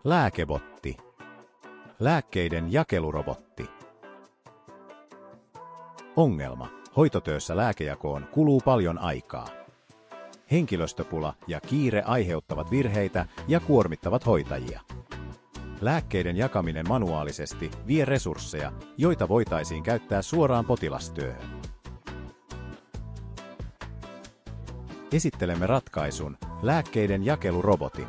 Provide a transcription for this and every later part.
Lääkebotti. Lääkkeiden jakelurobotti. Ongelma. Hoitotyössä lääkejakoon kuluu paljon aikaa. Henkilöstöpula ja kiire aiheuttavat virheitä ja kuormittavat hoitajia. Lääkkeiden jakaminen manuaalisesti vie resursseja, joita voitaisiin käyttää suoraan potilastyöhön. Esittelemme ratkaisun, lääkkeiden jakelurobotin.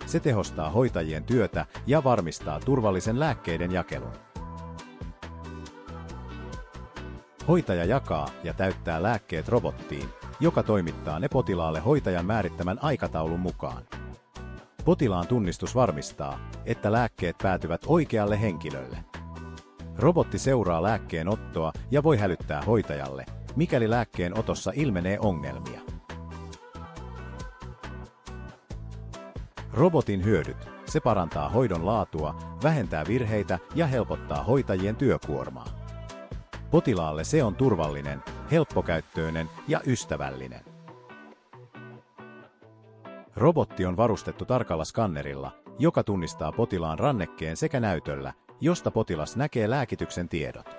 Se tehostaa hoitajien työtä ja varmistaa turvallisen lääkkeiden jakelun. Hoitaja jakaa ja täyttää lääkkeet robottiin, joka toimittaa ne potilaalle hoitajan määrittämän aikataulun mukaan. Potilaan tunnistus varmistaa, että lääkkeet päätyvät oikealle henkilölle. Robotti seuraa lääkkeen ottoa ja voi hälyttää hoitajalle, mikäli lääkkeen otossa ilmenee ongelmia. Robotin hyödyt. Se parantaa hoidon laatua, vähentää virheitä ja helpottaa hoitajien työkuormaa. Potilaalle se on turvallinen, helppokäyttöinen ja ystävällinen. Robotti on varustettu tarkalla skannerilla, joka tunnistaa potilaan rannekkeen sekä näytöllä, josta potilas näkee lääkityksen tiedot.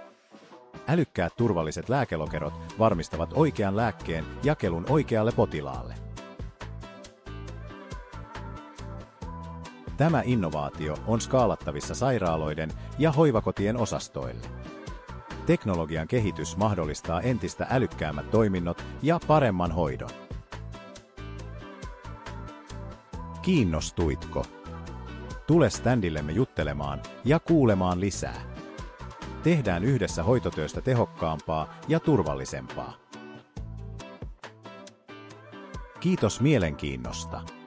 Älykkäät turvalliset lääkelokerot varmistavat oikean lääkkeen jakelun oikealle potilaalle. Tämä innovaatio on skaalattavissa sairaaloiden ja hoivakotien osastoille. Teknologian kehitys mahdollistaa entistä älykkäämmät toiminnot ja paremman hoidon. Kiinnostuitko? Tule standillemme juttelemaan ja kuulemaan lisää. Tehdään yhdessä hoitotyöstä tehokkaampaa ja turvallisempaa. Kiitos mielenkiinnosta.